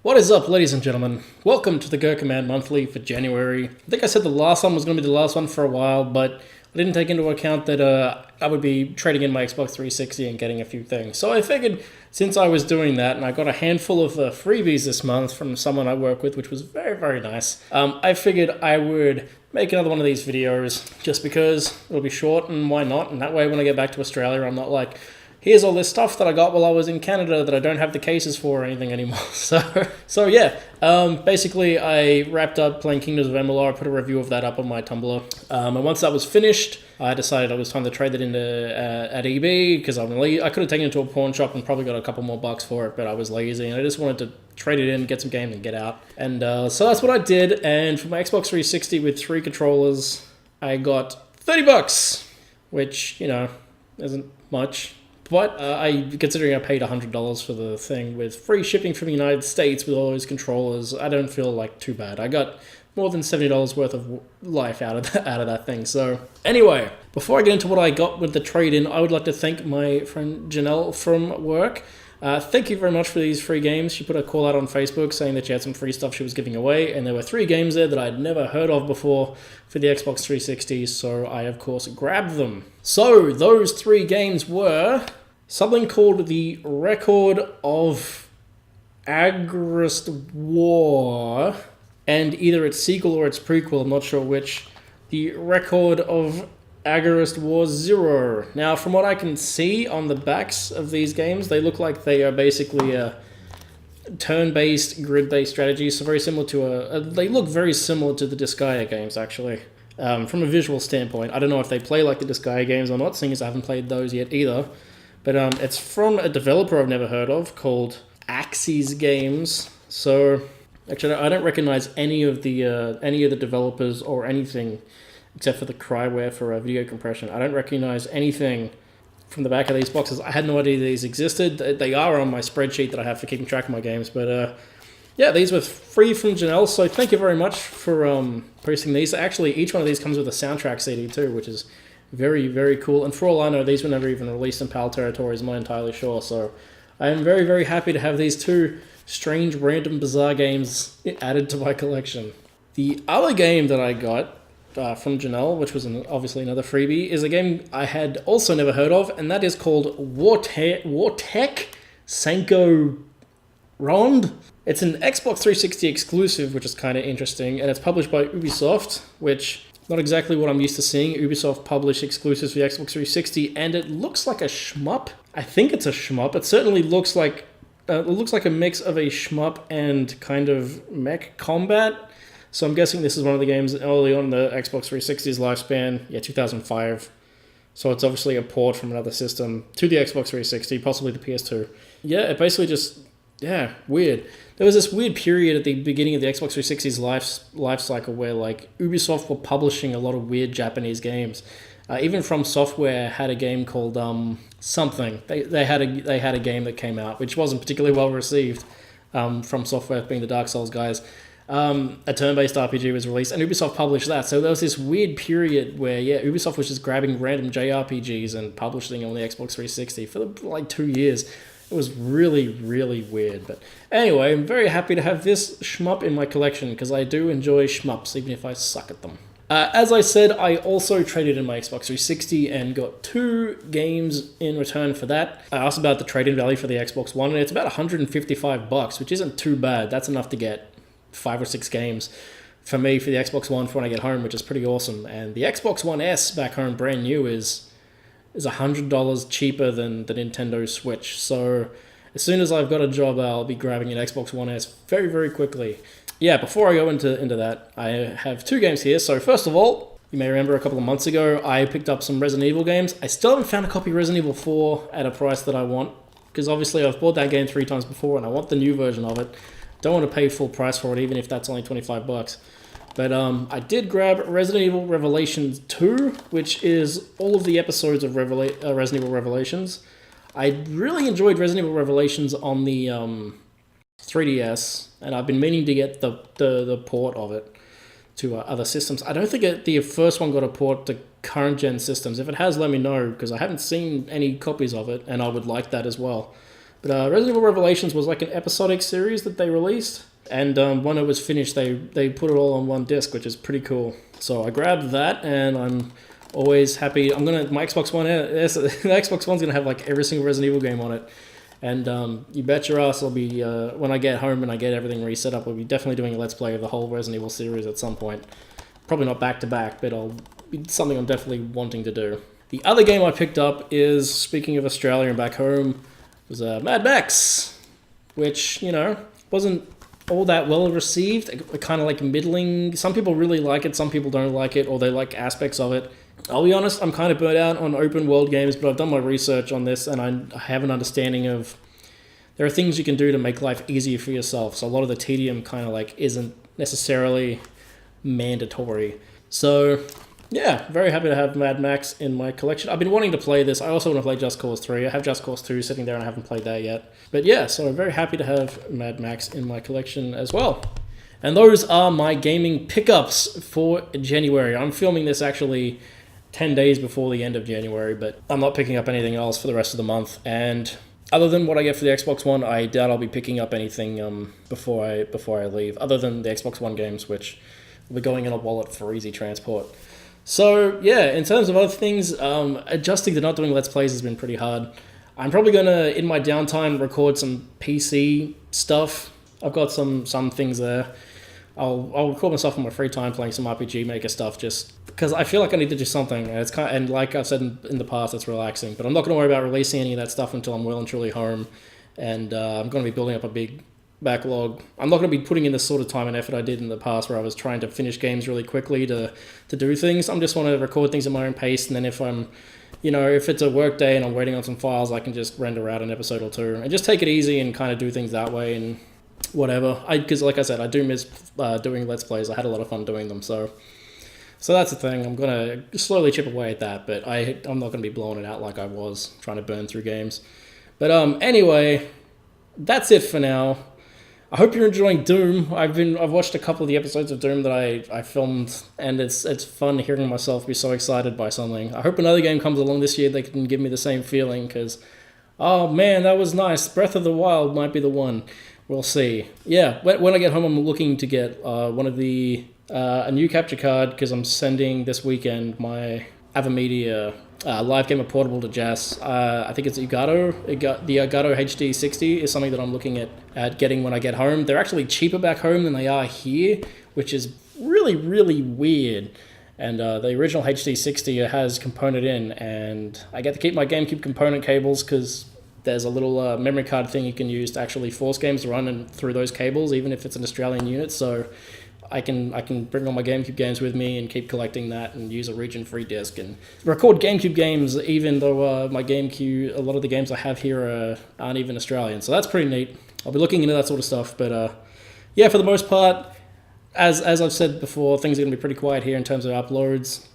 What is up, ladies and gentlemen? Welcome to the Gerkinman Monthly for January. I think I said the last one was going to be the last one for a while, but I didn't take into account that I would be trading in my Xbox 360 and getting a few things. So I figured since I was doing that, and I got a handful of freebies this month from someone I work with, which was very, very nice, I figured I would make another one of these videos just because it'll be short and why not? And that way when I get back to Australia, I'm not like, here's all this stuff that I got while I was in Canada that I don't have the cases for or anything anymore. So yeah, basically I wrapped up playing Kingdoms of Amalur. I put a review of that up on my Tumblr. And once that was finished, I decided it was time to trade it into at EB because I could have taken it to a pawn shop and probably got a couple more bucks for it, but I was lazy and I just wanted to trade it in, get some games and get out. And so that's what I did. And for my Xbox 360 with 3 controllers, I got 30 bucks, which, you know, isn't much. But considering I paid $100 for the thing with free shipping from the United States with all those controllers, I don't feel like too bad. I got more than $70 worth of life out of that thing. So anyway, before I get into what I got with the trade-in, I would like to thank my friend Janelle from work. Thank you very much for these free games. She put a call out on Facebook saying that she had some free stuff she was giving away, and there were 3 games there that I'd never heard of before for the Xbox 360, so I, of course, grabbed them. So, those 3 games were something called the Record of Agrest War, and either its sequel or its prequel, I'm not sure which, the Record of Agrest War 0. Now, from what I can see on the backs of these games, they look like they are basically a turn-based, grid-based strategy, so very similar to they look very similar to the Disgaea games, actually. From a visual standpoint, I don't know if they play like the Disgaea games or not, seeing as I haven't played those yet either. But it's from a developer I've never heard of called Axis Games. So, actually, I don't recognize any of the developers or anything except for the cryware for video compression. I don't recognize anything from the back of these boxes. I had no idea these existed. They are on my spreadsheet that I have for keeping track of my games. But yeah, these were free from Janelle, so thank you very much for posting these. Actually, each one of these comes with a soundtrack CD too, which is very, very cool. And for all I know, these were never even released in PAL territories, I'm not entirely sure. So I am very, very happy to have these 2 strange, random, bizarre games added to my collection. The other game that I got from Janelle, which was obviously another freebie, is a game I had also never heard of, and that is called Wartech Sanko Rond. It's an Xbox 360 exclusive, which is kind of interesting, and it's published by Ubisoft, which not exactly what I'm used to seeing. Ubisoft publish exclusives for the Xbox 360, and it looks like a shmup. I think it's a shmup. It certainly looks like a mix of a shmup and kind of mech combat. So I'm guessing this is one of the games early on the Xbox 360's lifespan. Yeah, 2005. So it's obviously a port from another system to the Xbox 360, possibly the PS2. Yeah, it basically just, yeah, weird. There was this weird period at the beginning of the Xbox 360's life cycle where like Ubisoft were publishing a lot of weird Japanese games. Even From Software had a game called something. They had a game that came out which wasn't particularly well received. From Software being the Dark Souls guys. A turn-based RPG was released, and Ubisoft published that. So there was this weird period where, yeah, Ubisoft was just grabbing random JRPGs and publishing them on the Xbox 360 for like 2 years. It was really, really weird. But anyway, I'm very happy to have this shmup in my collection because I do enjoy shmups, even if I suck at them. As I said, I also traded in my Xbox 360 and got 2 games in return for that. I asked about the trade-in value for the Xbox One, and it's about $155, which isn't too bad. That's enough to get 5 or 6 games for me for the Xbox One for when I get home, which is pretty awesome. And the Xbox One S back home, brand new, is $100 cheaper than the Nintendo Switch. So as soon as I've got a job, I'll be grabbing an Xbox One S very, very quickly. Yeah, before I go into that, I have 2 games here. So first of all, you may remember a couple of months ago, I picked up some Resident Evil games. I still haven't found a copy of Resident Evil 4 at a price that I want, because obviously I've bought that game 3 times before and I want the new version of it. Don't want to pay full price for it, even if that's only $25. But I did grab Resident Evil Revelations 2, which is all of the episodes of Resident Evil Revelations. I really enjoyed Resident Evil Revelations on the 3DS, and I've been meaning to get the port of it to other systems. I don't think the first one got a port to current gen systems. If it has, let me know, because I haven't seen any copies of it, and I would like that as well. But Resident Evil Revelations was like an episodic series that they released. And when it was finished, they put it all on one disc, which is pretty cool. So I grabbed that, and I'm always happy. My Xbox One, the Xbox One's gonna have like every single Resident Evil game on it. And you bet your ass I'll be, when I get home and I get everything reset up, I'll be definitely doing a Let's Play of the whole Resident Evil series at some point. Probably not back to back, but it's something I'm definitely wanting to do. The other game I picked up is, speaking of Australia and back home, was Mad Max, which, wasn't all that well received, kind of like middling. Some people really like it, some people don't like it, or they like aspects of it. I'll be honest, I'm kind of burnt out on open world games, but I've done my research on this and I have an understanding of there are things you can do to make life easier for yourself. So a lot of the tedium kind of like isn't necessarily mandatory. So yeah, very happy to have Mad Max in my collection. I've been wanting to play this. I also want to play Just Cause 3. I have Just Cause 2 sitting there and I haven't played that yet. But yeah, so I'm very happy to have Mad Max in my collection as well. And those are my gaming pickups for January. I'm filming this actually 10 days before the end of January, but I'm not picking up anything else for the rest of the month. And other than what I get for the Xbox One, I doubt I'll be picking up anything before I leave, other than the Xbox One games, which will be going in a wallet for easy transport. So yeah, in terms of other things, adjusting to not doing Let's Plays has been pretty hard. I'm probably going to, in my downtime, record some PC stuff. I've got some things there. I'll record myself in my free time playing some RPG Maker stuff, just because I feel like I need to do something. And like I've said in the past, it's relaxing. But I'm not going to worry about releasing any of that stuff until I'm well and truly home. And I'm going to be building up a big backlog. I'm not going to be putting in the sort of time and effort I did in the past where I was trying to finish games really quickly to do things. I'm just want to record things at my own pace, and then if I'm, if it's a work day and I'm waiting on some files, I can just render out an episode or two and just take it easy and kind of do things that way and whatever. Because like I said, I do miss doing Let's Plays. I had a lot of fun doing them, so that's the thing. I'm going to slowly chip away at that, but I'm not going to be blowing it out like I was trying to burn through games. But anyway, that's it for now. I hope you're enjoying Doom. I've watched a couple of the episodes of Doom that I filmed, and it's fun hearing myself be so excited by something. I hope another game comes along this year that can give me the same feeling, because, oh man, that was nice. Breath of the Wild might be the one. We'll see. Yeah, when I get home, I'm looking to get a new capture card, because I'm sending this weekend my Avamedia live gamer portable to Jazz. I think it's Elgato. The Elgato HD 60 is something that I'm looking at getting when I get home. They're actually cheaper back home than they are here, which is really, really weird. And the original HD 60 has component in, and I get to keep my GameCube component cables because there's a little memory card thing you can use to actually force games to run through those cables, even if it's an Australian unit. So I can bring all my GameCube games with me and keep collecting that and use a region-free disc and record GameCube games, even though my GameCube, a lot of the games I have here aren't even Australian. So that's pretty neat. I'll be looking into that sort of stuff. But yeah, for the most part, as I've said before, things are going to be pretty quiet here in terms of uploads,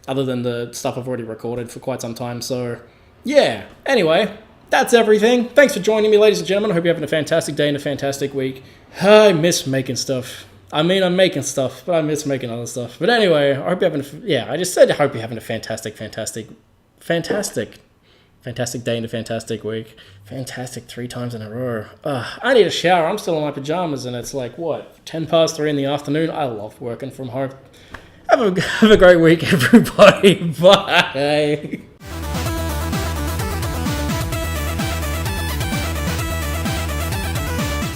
other than the stuff I've already recorded for quite some time. So yeah, anyway, that's everything. Thanks for joining me, ladies and gentlemen. I hope you're having a fantastic day and a fantastic week. I miss making stuff. I mean, I'm making stuff, but I miss making other stuff. But anyway, I hope you're having I just said I hope you're having a fantastic day and a fantastic week. Fantastic 3 times in a row. I need a shower. I'm still in my pajamas, and it's like, 3:10 in the afternoon? I love working from home. Have a great week, everybody. Bye.